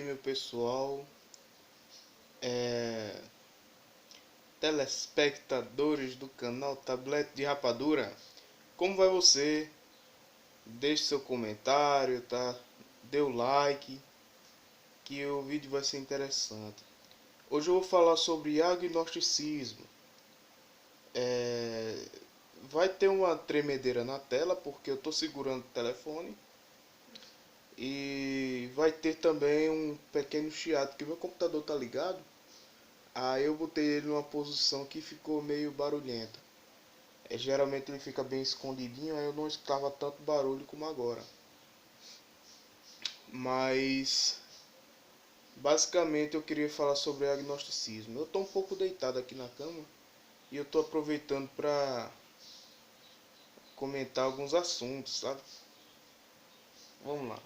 meu pessoal, é, telespectadores do canal Tablete de Rapadura? Como vai você? Deixe seu comentário, tá? Dê o like, que o vídeo vai ser interessante. Hoje eu vou falar sobre agnosticismo. É, Vai ter uma tremedeira na tela porque eu estou segurando o telefone. E vai ter também um pequeno chiado, porque meu computador tá ligado. Aí eu botei ele numa posição que ficou meio barulhenta. Geralmente ele fica bem escondidinho, aí eu não escutava tanto barulho como agora. Mas basicamente eu queria falar sobre agnosticismo. Eu tô um pouco deitado aqui na cama e eu tô aproveitando para comentar alguns assuntos, sabe? Vamos lá.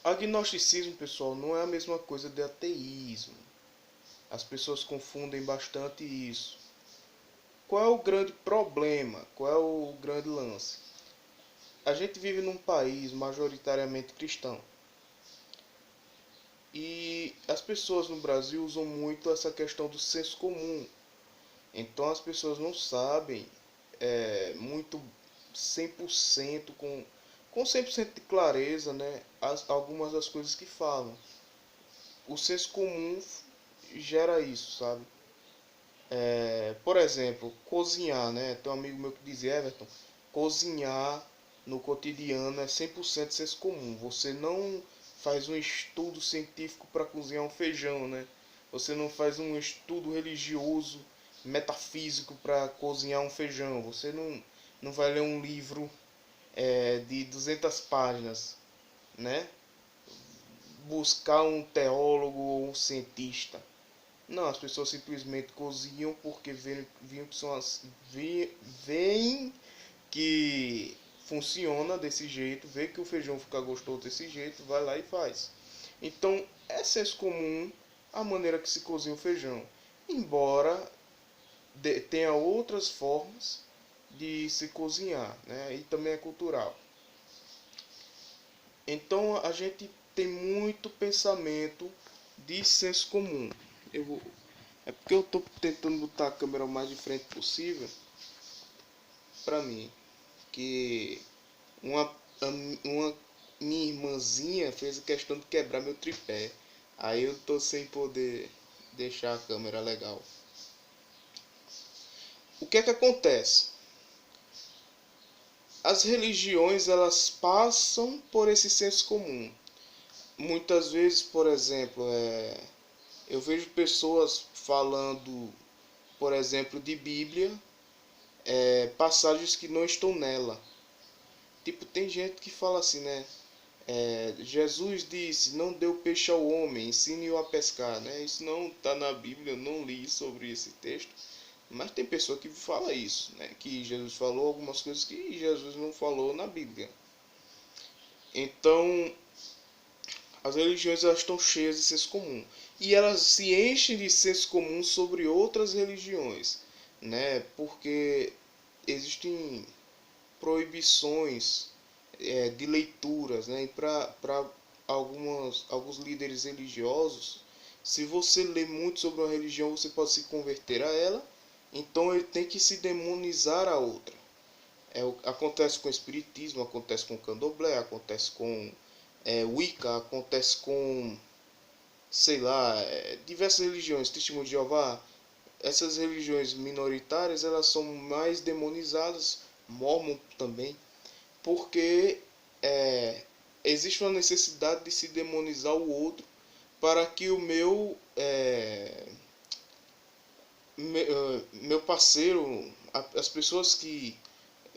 Agnosticismo, pessoal, não é a mesma coisa de ateísmo. As pessoas confundem bastante isso. Qual é o grande problema? Qual é o grande lance? A gente vive num país majoritariamente cristão. E as pessoas no Brasil usam muito essa questão do senso comum. Então as pessoas não sabem muito 100% com 100% de clareza, né, algumas das coisas que falam. O senso comum gera isso, sabe? Por exemplo, cozinhar, né? Tem um amigo meu que dizia, Everton, cozinhar no cotidiano é 100% senso comum. Você não faz um estudo científico para cozinhar um feijão, né? Você não faz um estudo religioso, metafísico para cozinhar um feijão. Você não vai ler um livro de 200 páginas, né? Buscar um teólogo ou um cientista. Não, as pessoas simplesmente cozinham porque veem que são veem que funciona desse jeito, vê que o feijão fica gostoso desse jeito, vai lá e faz. Então, é senso comum a maneira que se cozinha o feijão, embora tenha outras formas de se cozinhar, né? E também é cultural. Então, a gente tem muito pensamento de senso comum. É porque eu tô tentando botar a câmera o mais de frente possível pra mim. Que uma, uma minha irmãzinha fez a questão de quebrar meu tripé. Aí eu tô sem poder deixar a câmera legal. O que é que acontece? As religiões elas passam por esse senso comum. Muitas vezes, por exemplo, eu vejo pessoas falando, por exemplo, de Bíblia, passagens que não estão nela. Tipo, tem gente que fala assim, né? Jesus disse, não deu peixe ao homem, ensine-o a pescar, né? Isso não está na Bíblia, eu não li sobre esse texto. Mas tem pessoa que fala isso, né? Que Jesus falou algumas coisas que Jesus não falou na Bíblia. Então, as religiões elas estão cheias de senso comum. E elas se enchem de senso comum sobre outras religiões, né? Porque existem proibições de leituras, né? E para alguns líderes religiosos, se você lê muito sobre uma religião, você pode se converter a ela, então ele tem que se demonizar a outra. Acontece com o espiritismo, acontece com o candomblé, acontece com Wicca, acontece com, sei lá, diversas religiões, Testemunho de Jeová. Essas religiões minoritárias elas são mais demonizadas, Mormon também, porque é, existe uma necessidade de se demonizar o outro para que o meu parceiro, as pessoas que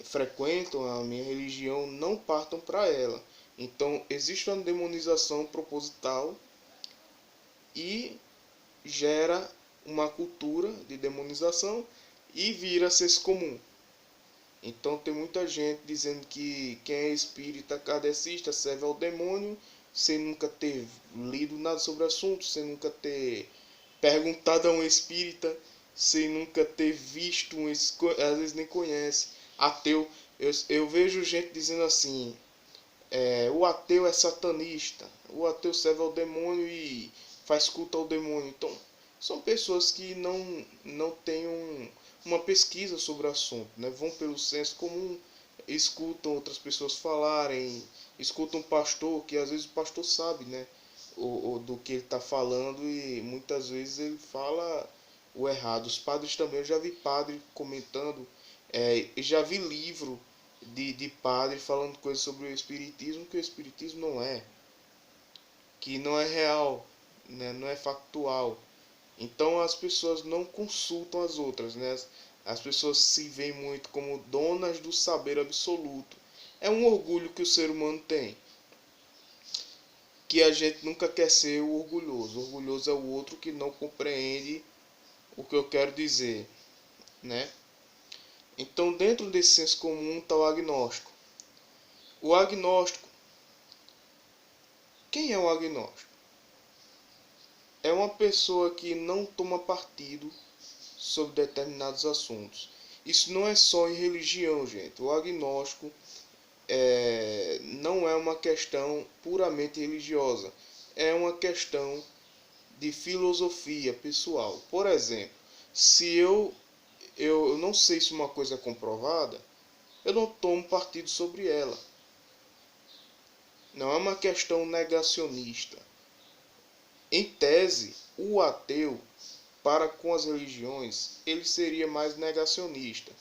frequentam a minha religião não partam para ela. Então existe uma demonização proposital e gera uma cultura de demonização e vira senso comum. Então tem muita gente dizendo que quem é espírita kardecista serve ao demônio sem nunca ter lido nada sobre o assunto, sem nunca ter perguntado a um espírita, sem nunca ter visto às vezes nem conhece. Ateu, eu vejo gente dizendo assim, o ateu é satanista, o ateu serve ao demônio e faz culto ao demônio. Então, são pessoas que não têm uma pesquisa sobre o assunto, né? Vão pelo senso comum, escutam outras pessoas falarem, escutam um pastor, que às vezes o pastor sabe, né? Do que ele está falando e muitas vezes ele fala o errado. Os padres também, eu já vi padre comentando, já vi livro de padre falando coisas sobre o espiritismo que o espiritismo não é, que não é real, né? Não é factual. Então as pessoas não consultam as outras, né? As pessoas se veem muito como donas do saber absoluto. É um orgulho que o ser humano tem, que a gente nunca quer ser o orgulhoso. O orgulhoso é o outro que não compreende o que eu quero dizer, né? Então, dentro desse senso comum está o agnóstico. O agnóstico, quem é o agnóstico? É uma pessoa que não toma partido sobre determinados assuntos. Isso não é só em religião, gente. O agnóstico não é uma questão puramente religiosa. É uma questão de filosofia pessoal. Por exemplo, se eu não sei se uma coisa é comprovada, eu não tomo partido sobre ela. Não é uma questão negacionista. Em tese, o ateu, para com as religiões, ele seria mais negacionista.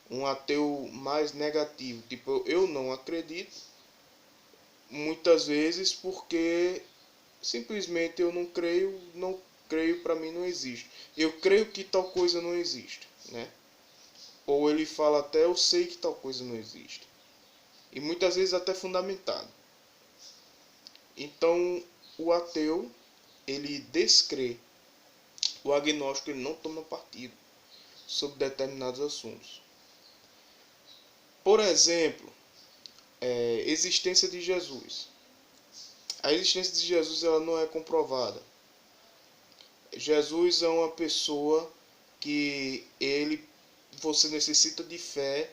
Um ateu mais negativo. Tipo, eu não acredito, muitas vezes porque simplesmente eu não creio, para mim não existe. Eu creio que tal coisa não existe, né? Ou ele fala até eu sei que tal coisa não existe. E muitas vezes até fundamentado. Então, o ateu, ele descrê. O agnóstico, ele não toma partido sobre determinados assuntos. Por exemplo, existência de Jesus. A existência de Jesus, ela não é comprovada. Jesus é uma pessoa que você necessita de fé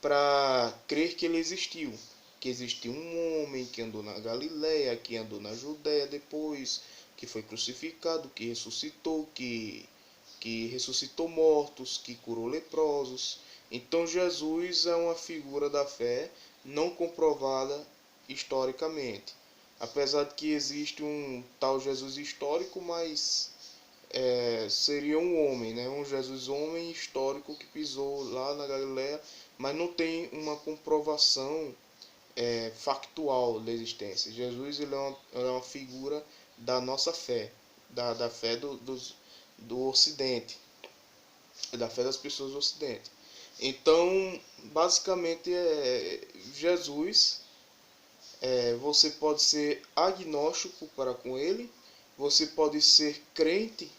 para crer que ele existiu. Que existiu um homem que andou na Galileia, que andou na Judéia depois, que foi crucificado, que ressuscitou mortos, que curou leprosos. Então Jesus é uma figura da fé não comprovada historicamente. Apesar de que existe um tal Jesus histórico, mas seria um homem, né? Um Jesus homem histórico que pisou lá na Galileia, mas não tem uma comprovação factual da existência. Jesus ele é uma figura da nossa fé, da fé do Ocidente, da fé das pessoas do Ocidente. Então, basicamente, Jesus, você pode ser agnóstico para com ele, você pode ser crente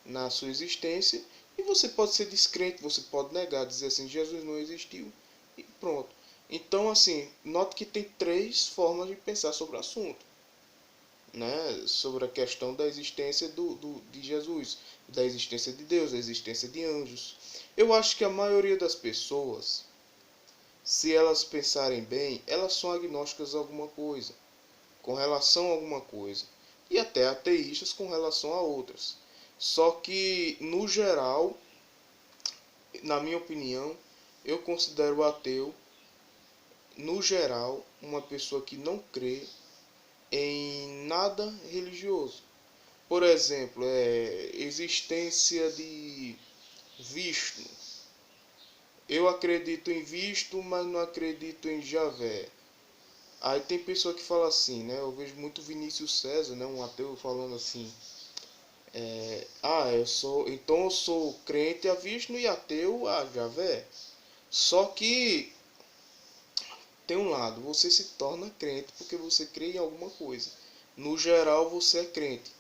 na sua existência e você pode ser descrente, você pode negar, dizer assim, Jesus não existiu e pronto. Então, assim, note que tem três formas de pensar sobre o assunto, né? Sobre a questão da existência de Jesus, da existência de Deus, da existência de anjos. Eu acho que a maioria das pessoas, se elas pensarem bem, elas são agnósticas a alguma coisa, com relação a alguma coisa, e até ateístas com relação a outras. Só que, no geral, na minha opinião, eu considero o ateu, no geral, uma pessoa que não crê em nada religioso. Por exemplo, existência de Vishnu. Eu acredito em Vishnu, mas não acredito em Javé. Aí tem pessoa que fala assim, né? Eu vejo muito Vinícius César, né? Um ateu falando assim. Então eu sou crente a Vishnu e ateu a Javé. Só que tem um lado, você se torna crente porque você crê em alguma coisa. No geral, você é crente,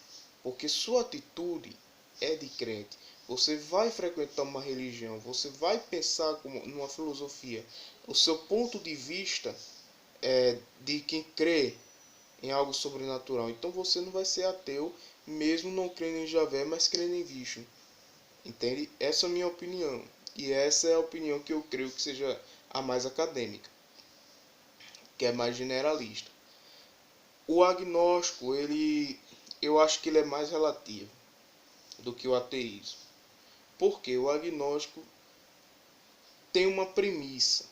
porque sua atitude é de crente. Você vai frequentar uma religião, você vai pensar como numa filosofia. O seu ponto de vista é de quem crê em algo sobrenatural. Então você não vai ser ateu, mesmo não crendo em Javé, mas crendo em Vishnu. Entende? Essa é a minha opinião. E essa é a opinião que eu creio que seja a mais acadêmica. que é mais generalista. O agnóstico, eu acho que ele é mais relativo do que o ateísmo. Porque o agnóstico tem uma premissa.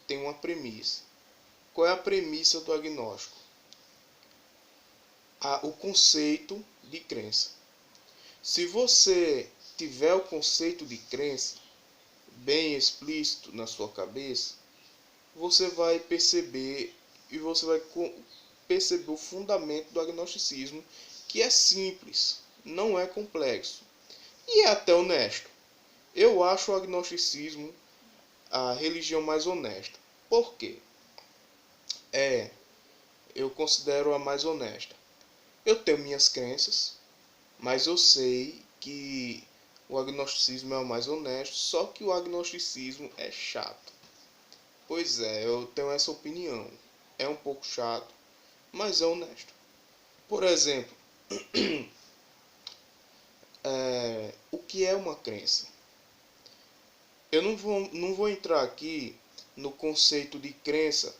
Tem uma premissa. Qual é a premissa do agnóstico? O conceito de crença. Se você tiver o conceito de crença bem explícito na sua cabeça, você vai perceber e você vai perceber o fundamento do agnosticismo, que é simples, não é complexo e é até honesto. Eu acho o agnosticismo a religião mais honesta. Por quê? Eu considero a mais honesta. Eu tenho minhas crenças, mas eu sei que o agnosticismo é o mais honesto, só que o agnosticismo é chato. Pois é, eu tenho essa opinião. É um pouco chato, mas é honesto. Por exemplo, o que é uma crença? Eu não vou entrar aqui no conceito de crença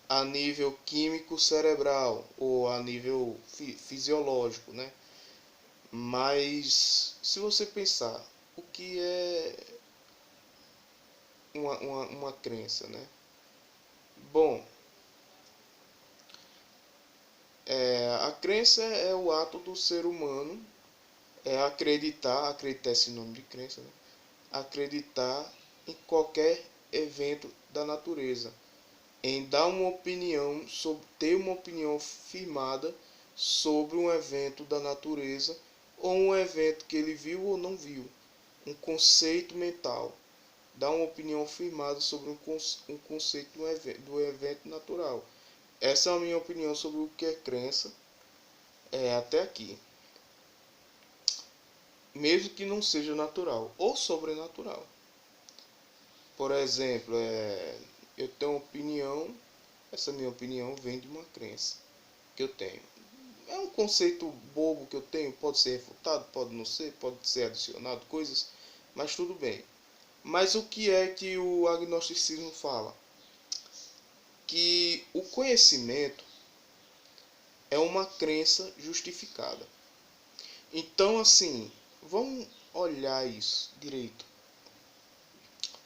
a nível químico cerebral ou a nível fisiológico, né? Mas se você pensar, o que é uma crença, né? Bom, a crença é o ato do ser humano, acreditar é sinônimo de crença, né? Acreditar em qualquer evento da natureza, em dar uma opinião, ter uma opinião firmada sobre um evento da natureza ou um evento que ele viu ou não viu, um conceito mental, dar uma opinião firmada sobre um conceito do evento natural. Essa é a minha opinião sobre o que é crença até aqui, mesmo que não seja natural ou sobrenatural. Por exemplo, eu tenho uma opinião, essa minha opinião vem de uma crença que eu tenho. É um conceito bobo que eu tenho, pode ser refutado, pode não ser, pode ser adicionado coisas, mas tudo bem. Mas o que é que o agnosticismo fala? Que o conhecimento é uma crença justificada. Então, assim, vamos olhar isso direito.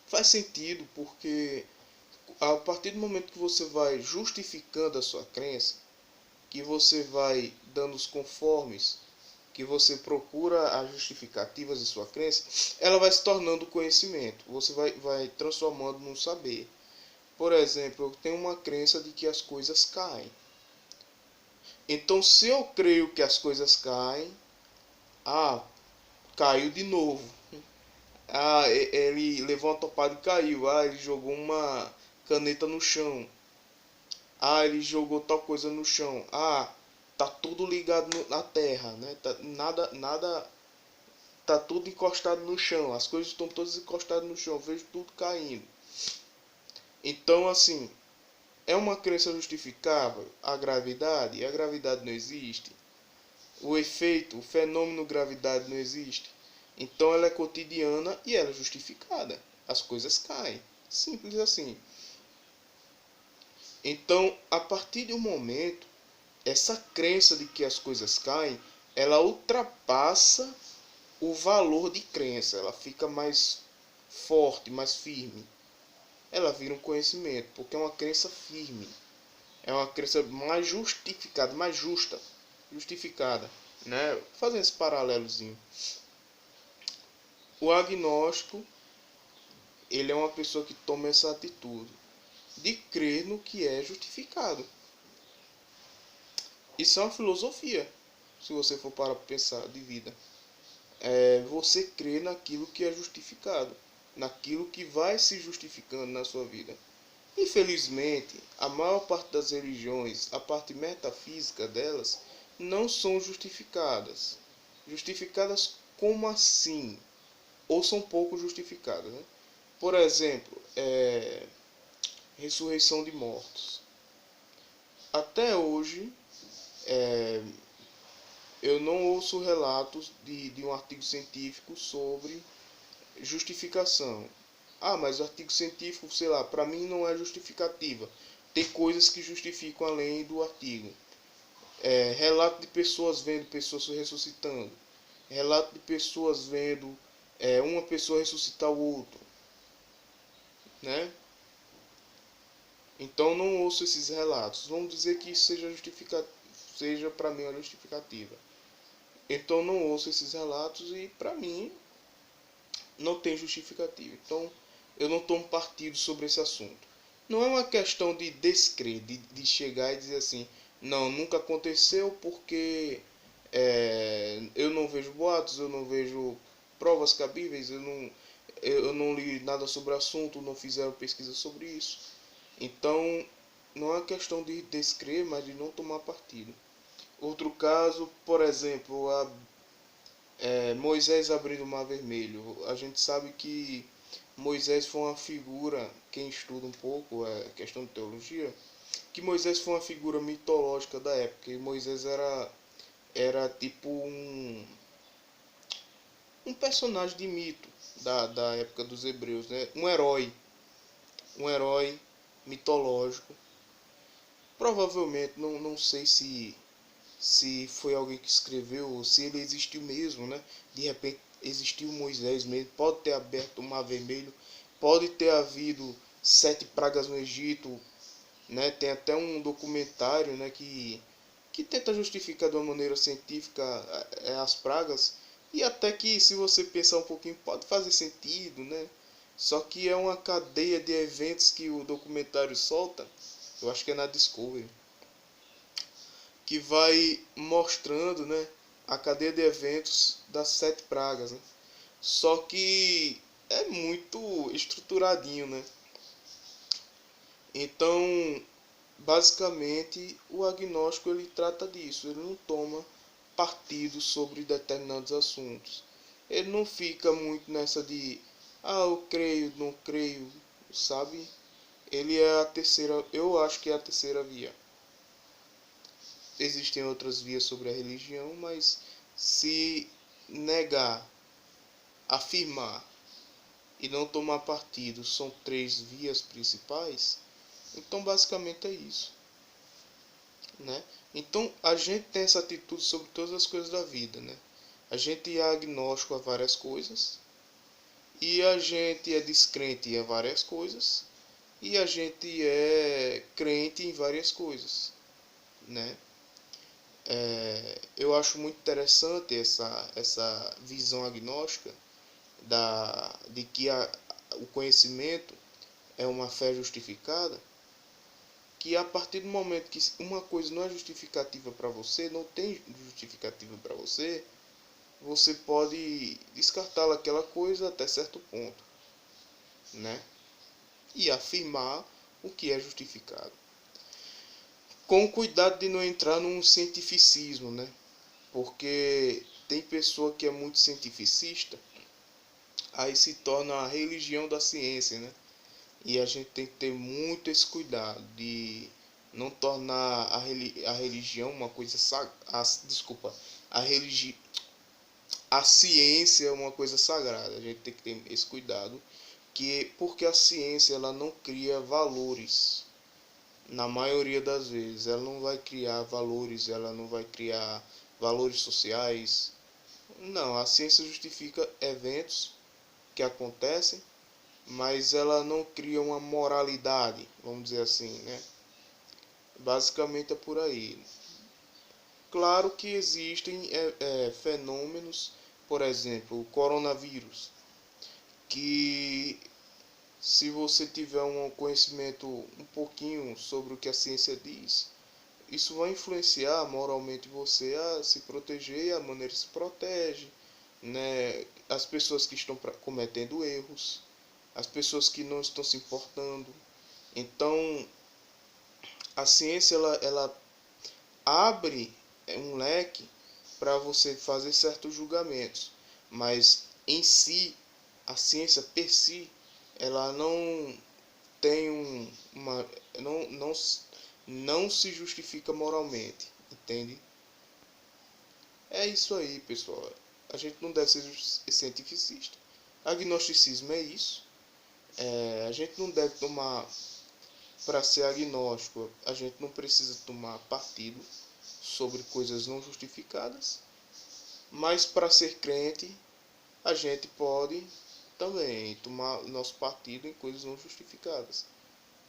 Faz sentido porque a partir do momento que você vai justificando a sua crença, que você vai dando os conformes, que você procura as justificativas de sua crença, ela vai se tornando conhecimento. Você vai transformando num saber. Por exemplo, eu tenho uma crença de que as coisas caem. Então, se eu creio que as coisas caem, caiu de novo. Ele levou uma topada e caiu. Ele jogou uma caneta no chão. Ele jogou tal coisa no chão. Tá tudo ligado na terra, né? Nada, tá tudo encostado no chão. As coisas estão todas encostadas no chão. Eu vejo tudo caindo. Então, assim, é uma crença justificável a gravidade? A gravidade não existe. O efeito, o fenômeno gravidade não existe. Então ela é cotidiana e ela é justificada. As coisas caem. Simples assim. Então, a partir de um momento, essa crença de que as coisas caem, ela ultrapassa o valor de crença. Ela fica mais forte, mais firme. Ela vira um conhecimento, porque é uma crença firme. É uma crença mais justificada, mais justa. Justificada. Né? Fazendo esse paralelozinho. O agnóstico, ele é uma pessoa que toma essa atitude de crer no que é justificado. Isso é uma filosofia, se você for para pensar, de vida. Você crer naquilo que é justificado, naquilo que vai se justificando na sua vida. Infelizmente, a maior parte das religiões, a parte metafísica delas, não são justificadas. Justificadas como assim? Ou são pouco justificadas, né? Por exemplo, ressurreição de mortos. Até hoje, eu não ouço relatos de um artigo científico sobre justificação. Mas o artigo científico, sei lá, para mim não é justificativa. tem coisas que justificam além do artigo. Relato de pessoas vendo pessoas ressuscitando. Relato de pessoas vendo uma pessoa ressuscitar o outro, né? Então não ouço esses relatos. Vamos dizer que isso seja para mim uma justificativa. Então não ouço esses relatos e para mim não tem justificativa. Então eu não tomo partido sobre esse assunto. Não é uma questão de descrer, de chegar e dizer assim, não, nunca aconteceu porque eu não vejo boatos, eu não vejo provas cabíveis, eu não li nada sobre o assunto, não fizeram pesquisa sobre isso. Então, não é questão de descrer, mas de não tomar partido. Outro caso, por exemplo, Moisés abrindo o Mar Vermelho. A gente sabe que Moisés foi uma figura, quem estuda um pouco a questão de teologia, que Moisés foi uma figura mitológica da época. E Moisés era tipo um personagem de mito da época dos hebreus, né? Um herói mitológico. Provavelmente, não sei se foi alguém que escreveu ou se ele existiu mesmo, né? De repente existiu Moisés mesmo, pode ter aberto o Mar Vermelho, pode ter havido 7 pragas no Egito, né? Tem até um documentário, né, que tenta justificar de uma maneira científica as pragas, e até que se você pensar um pouquinho pode fazer sentido, né? Só que é uma cadeia de eventos que o documentário solta, eu acho que é na Discovery, que vai mostrando, né, a cadeia de eventos das 7 pragas, né? Só que é muito estruturadinho, né? Então, basicamente, o agnóstico ele trata disso, ele não toma partido sobre determinados assuntos. Ele não fica muito nessa de, eu creio, não creio, sabe? Ele é a terceira, eu acho que é a terceira via. Existem outras vias sobre a religião, mas se negar, afirmar e não tomar partido são 3 vias principais, então basicamente é isso, né? Então a gente tem essa atitude sobre todas as coisas da vida, né? A gente é agnóstico a várias coisas, e a gente é descrente a várias coisas, e a gente é crente em várias coisas, né? Eu acho muito interessante essa visão agnóstica de que o conhecimento é uma fé justificada, que a partir do momento que uma coisa não é justificativa para você, não tem justificativa para você, você pode descartar aquela coisa até certo ponto, né? E afirmar o que é justificado. Com cuidado de não entrar num cientificismo, né? Porque tem pessoa que é muito cientificista, aí se torna a religião da ciência, né? E a gente tem que ter muito esse cuidado de não tornar a religião uma coisa desculpa, a religi a ciência é uma coisa sagrada. A gente tem que ter esse cuidado, porque a ciência ela não cria valores. Na maioria das vezes, ela não vai criar valores, ela não vai criar valores sociais. Não, a ciência justifica eventos que acontecem, mas ela não cria uma moralidade, vamos dizer assim, né? Basicamente é por aí. Claro que existem fenômenos, por exemplo, o coronavírus, que se você tiver um conhecimento um pouquinho sobre o que a ciência diz, isso vai influenciar moralmente você a se proteger, a maneira que se protege, né? As pessoas que estão cometendo erros, as pessoas que não estão se importando. Então, a ciência ela abre um leque para você fazer certos julgamentos, mas em si, a ciência per si, ela não tem não se justifica moralmente, entende? É isso aí, pessoal. A gente não deve ser cientificista. Agnosticismo é isso. A gente não deve tomar para ser agnóstico, a gente não precisa tomar partido sobre coisas não justificadas, mas para ser crente, a gente pode também tomar nosso partido em coisas não justificadas.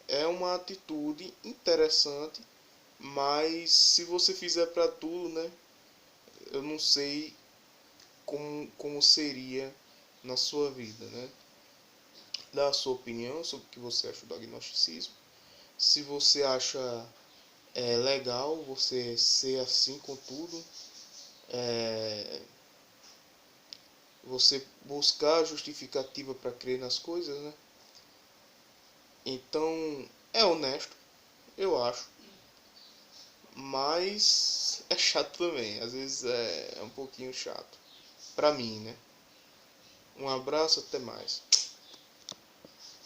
É uma atitude interessante, mas se você fizer para tudo, né? Eu não sei como seria na sua vida, né? Dá a sua opinião sobre o que você acha do agnosticismo. Se você acha legal você ser assim com tudo, é, você buscar justificativa para crer nas coisas, né? Então é honesto, eu acho, mas é chato também. Às vezes é um pouquinho chato, pra mim, né? Um abraço, até mais.